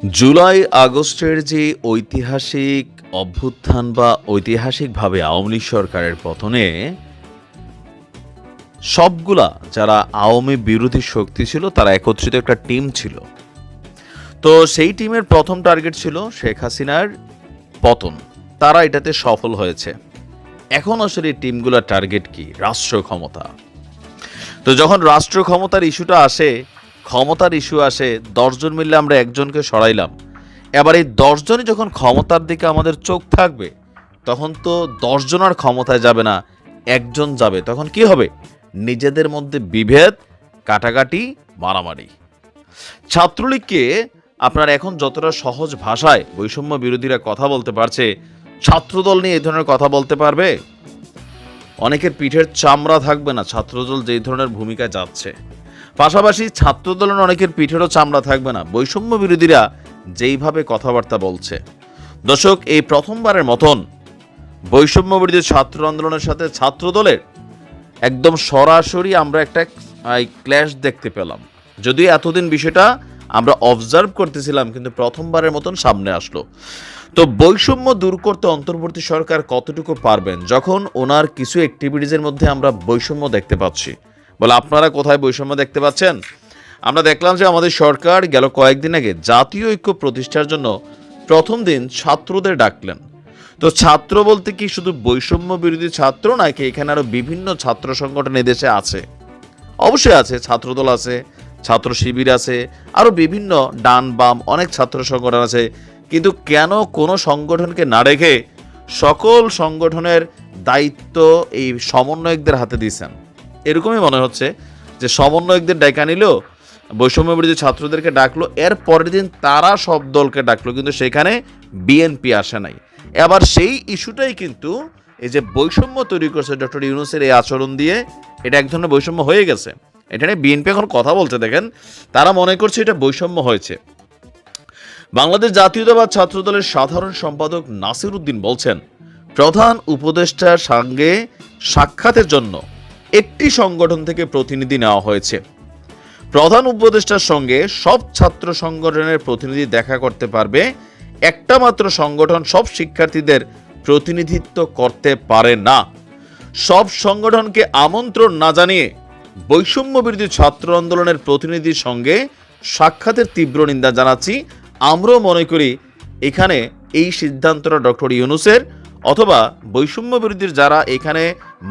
জুলাই আগস্টের যে ঐতিহাসিক অভ্যুত্থান বা ঐতিহাসিকভাবে আওয়ামী লীগ সরকারের পতনে সবগুলা যারা আওয়ামী বিরোধী শক্তি ছিল তারা একত্রিত একটা টিম ছিল। তো সেই টিমের প্রথম টার্গেট ছিল শেখ হাসিনার পতন। তারা এটাতে সফল হয়েছে। এখন আসলে এই টিমগুলোর টার্গেট কি? রাষ্ট্র ক্ষমতা। তো যখন রাষ্ট্র ক্ষমতার ইস্যুটা আসে, ক্ষমতার ইস্যু আসে, 10 জন মিললে আমরা একজনকে সরাইলাম। এবার এই 10 জনই যখন ক্ষমতার দিকে আমাদের চোখ থাকবে, তখন তো 10 জন আর ক্ষমতায় যাবে না, একজন যাবে। তখন কি হবে? নিজেদের মধ্যে বিভেদ, কাটাকাটি, মারামারি। ছাত্রলীগকে আপনার এখন যতটা সহজ ভাষায় বৈষম্য বিরোধীরা কথা বলতে পারছে, ছাত্রদল নিয়ে এই ধরনের কথা বলতে পারবে? অনেকের পিঠের চামড়া থাকবে না ছাত্রদল যেই ধরনের ভূমিকায় যাচ্ছে। পাশাপাশি ছাত্রদলের অনেকের পিঠেরও চামড়া থাকবে না বৈষম্য বিরোধীরা যেইভাবে কথাবার্তা বলছে। দর্শক, এই প্রথমবারের মতন বৈষম্য বিরোধী ছাত্র আন্দোলনের সাথে ছাত্রদলের একদম সরাসরি আমরা একটা ক্ল্যাশ দেখতে পেলাম। যদিও এতদিন বিষয়টা আমরা অবজার্ভ করতেছিলাম, কিন্তু প্রথমবারের মতন সামনে আসলো। তো বৈষম্য দূর করতে অন্তর্বর্তী সরকার কতটুকু পারবেন, যখন ওনার কিছু অ্যাক্টিভিটিজের মধ্যে আমরা বৈষম্য দেখতে পাচ্ছি। বলে আপনারা কোথায় বৈষম্য দেখতে পাচ্ছেন? আমরা দেখলাম যে আমাদের সরকার গেল কয়েকদিন আগে জাতীয় ঐক্য প্রতিষ্ঠার জন্য প্রথম দিন ছাত্রদের ডাকলেন। তো ছাত্র বলতে কি শুধু বৈষম্য বিরোধী ছাত্র নাকি এখানে আরো বিভিন্ন ছাত্র সংগঠন এদেশে আছে? অবশ্যই আছে, ছাত্রদল আছে, ছাত্র শিবির আছে, আরো বিভিন্ন ডান বাম অনেক ছাত্র সংগঠন আছে। কিন্তু কেন কোনো সংগঠনকে না রেখে সকল সংগঠনের দায়িত্ব এই সমন্বয়কদের হাতে দিয়েছেন? এরকমই মনে হচ্ছে যে সমন্বয়কদের ডাকা নিল, বৈষম্য বিরোধী ছাত্রদেরকে ডাকলো, এর পরের দিন তারা সব দলকে ডাকলো, কিন্তু সেখানে বিএনপি আসে নাই। এবার সেই ইস্যুটাই কিন্তু এই যে বৈষম্য তৈরি করছে ডক্টর ইউনূসের এই আচরণ দিয়ে, এটা এক ধরনের বৈষম্য হয়ে গেছে। এটা নিয়ে বিএনপি এখন কথা বলছে, দেখেন তারা মনে করছে এটা বৈষম্য হয়েছে। বাংলাদেশ জাতীয়তাবাদ ছাত্রদলের সাধারণ সম্পাদক নাসির উদ্দিন বলছেন, প্রধান উপদেষ্টার সঙ্গে সাক্ষাতের জন্য একটি সংগঠন থেকে প্রতিনিধি নেওয়া হয়েছে। প্রধান উপদেষ্টার সঙ্গে সব ছাত্র সংগঠনের প্রতিনিধি দেখা করতে পারবে, একটা মাত্র সংগঠন সব শিক্ষার্থীদের প্রতিনিধিত্ব করতে পারে না। সব সংগঠনকে আমন্ত্রণ না জানিয়ে বৈষম্য বিরোধী ছাত্র আন্দোলনের প্রতিনিধির সঙ্গে সাক্ষাতের তীব্র নিন্দা জানাচ্ছি। আমরাও মনে করি এখানে এই সিদ্ধান্তটা ডক্টর ইউনূসের অথবা বৈষম্য বিরোধীর যারা এখানে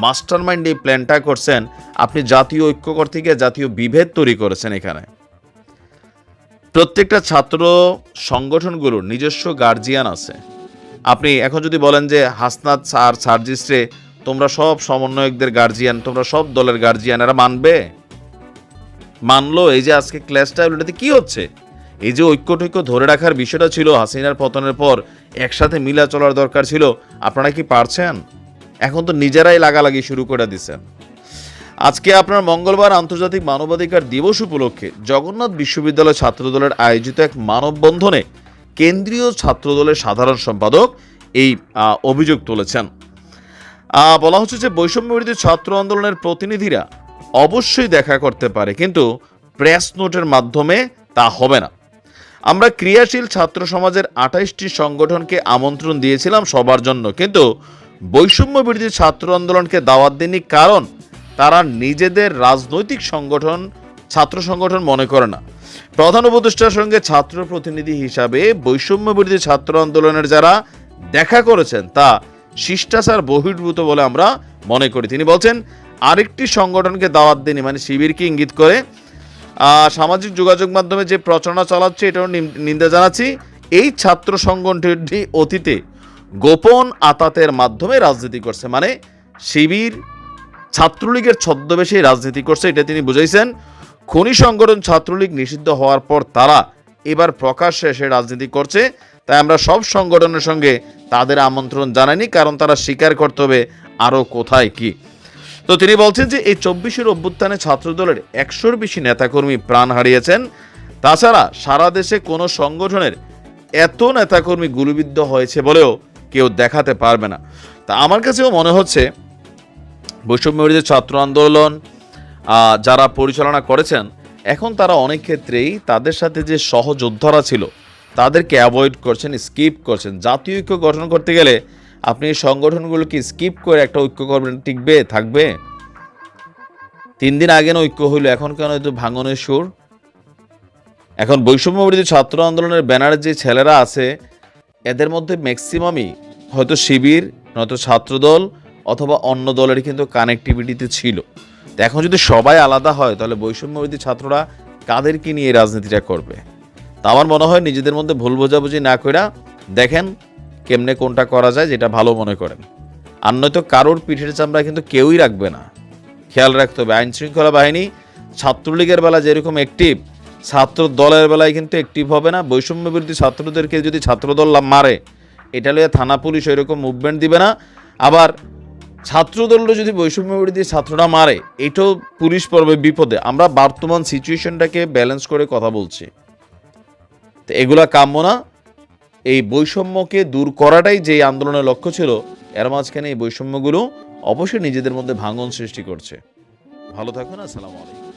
মাস্টারমাইন্ড এই প্ল্যানটা করছেন, আপনি জাতীয় ঐক্য করতে গিয়ে জাতীয় বিভেদ তৈরি করেছেন। এখানে প্রত্যেকটা ছাত্র সংগঠনগুলোর নিজস্ব গার্জিয়ান আছে। আপনি এখন যদি বলেন যে হাসনাত আর সার্জিসরে তোমরা সব সমন্বয়কদের গার্জিয়ান, তোমরা সব দলের গার্জিয়ান, এরা মানবে? মানলো? এই যে আজকে ক্লাসটা, এটাতে কি হচ্ছে? এই যে ঐক্য টৈক্য ধরে রাখার বিষয়টা ছিল হাসিনার পতনের পর, একসাথে মিলা চলার দরকার ছিল, আপনারা কি পারছেন? এখন তো নিজেরাই লাগালাগি শুরু করে দিচ্ছেন। আজকে আপনার মঙ্গলবার আন্তর্জাতিক মানবাধিকার দিবস উপলক্ষে জগন্নাথ বিশ্ববিদ্যালয় ছাত্রদলের আয়োজিত এক মানববন্ধনে কেন্দ্রীয় ছাত্রদলের সাধারণ সম্পাদক এই অভিযোগ তুলেছেন। বলা হচ্ছে যে বৈষম্য বিরোধী ছাত্র আন্দোলনের প্রতিনিধিরা অবশ্যই দেখা করতে পারে, কিন্তু প্রেস নোটের মাধ্যমে তা হবে না। আমরা ক্রিয়াশীল ছাত্র সমাজের 28টি সংগঠনকে আমন্ত্রণ দিয়েছিলাম সবার জন্য, কিন্তু বৈষম্য বিরোধী ছাত্র আন্দোলনকে দাওয়াত দেয়নি, কারণ তারা নিজেদের রাজনৈতিক সংগঠন ছাত্র সংগঠন মনে করে না। প্রধান উপদেষ্টার সঙ্গে ছাত্র প্রতিনিধি হিসাবে বৈষম্য বিরোধী ছাত্র আন্দোলনের যারা দেখা করেছেন তা শিষ্টাচার বহির্ভূত বলে আমরা মনে করি। তিনি বলছেন, আরেকটি সংগঠনকে দাওয়াত দেয়নি মানে শিবিরকে ইঙ্গিত করে সামাজিক যোগাযোগ মাধ্যমে যে প্রচারণা চালাচ্ছে এটাও নিন্দা জানাচ্ছি। এই ছাত্র সংগঠনটি অতীতে গোপন আতাতের মাধ্যমে রাজনীতি করছে, মানে শিবির ছাত্রলীগের ছদ্মবেশে রাজনীতি করছে, এটা তিনি বুঝাইছেন। খনি সংগঠন ছাত্রলীগ নিষিদ্ধ হওয়ার পর তারা এবার প্রকাশ্যে এসে রাজনীতি করছে, তাই আমরা সব সংগঠনের সঙ্গে তাদের আমন্ত্রণ জানাইনি, কারণ তারা স্বীকার করতে হবে আরও কোথায় কি। তো তিনি বলছেন যে এই 24-এর অভ্যুত্থানে ছাত্রদলের 100-র বেশি নেতাকর্মী প্রাণ হারিয়েছেন। তাছাড়া সারা দেশে কোনো সংগঠনের এত নেতাকর্মী গুলিবিদ্ধ হয়েছে বলেও কেউ দেখাতে পারবে না। তা আমার কাছেও মনে হচ্ছে বৈষম্য বিরোধী ছাত্র আন্দোলন যারা পরিচালনা করেছেন, এখন তারা অনেক ক্ষেত্রেই তাদের সাথে যে সহযোদ্ধারা ছিল তাদেরকে অ্যাভয়েড করছেন, স্কিপ করছেন। জাতীয় ঐক্য গঠন করতে গেলে আপনি এই সংগঠনগুলোকে স্কিপ করে একটা ঐক্য করবেন, টিকবে, থাকবে? 3 দিন আগে না ঐক্য হইলো, এখন কেন হয়তো ভাঙনের সুর? এখন বৈষম্য বিরোধী ছাত্র আন্দোলনের ব্যানারে যে ছেলেরা আছে এদের মধ্যে ম্যাক্সিমামই হয়তো শিবির, নয়তো ছাত্রদল অথবা অন্য দলের কিন্তু কানেক্টিভিটিতে ছিল। তো এখন যদি সবাই আলাদা হয় তাহলে বৈষম্য বিরোধী ছাত্ররা কাদেরকে নিয়ে এই রাজনীতিটা করবে? তা আমার মনে হয় নিজেদের মধ্যে ভুল বোঝাবুঝি না কইরা দেখেন কেমনে কোনটা করা যায়, যেটা ভালো মনে করেন। আর নয়তো কারোর পিঠের চামড়া কিন্তু কেউই রাখবে না। খেয়াল রাখতে হবে আইন শৃঙ্খলা বাহিনী ছাত্রলীগের বেলা যেরকম অ্যাক্টিভ, ছাত্র দলের বেলায় কিন্তু অ্যাক্টিভ হবে না। বৈষম্য বিরোধী ছাত্রদেরকে যদি ছাত্রদল মারে, এটা লইয়া থানা পুলিশ এরকম মুভমেন্ট দিবে না। আবার ছাত্রদলটা যদি বৈষম্য বিরোধী ছাত্ররা মারে, এটাও পুলিশ পড়বে বিপদে। আমরা বর্তমান সিচুয়েশনটাকে ব্যালেন্স করে কথা বলছি, তো এগুলা কাম্য না। এই বৈষম্যকে দূর করাটাই যে আন্দোলনের লক্ষ্য ছিল, এর মাঝখানে এই বৈষম্যগুলো অবশ্যই নিজেদের মধ্যে ভাঙন সৃষ্টি করছে। ভালো থাকুন, আসসালামু আলাইকুম।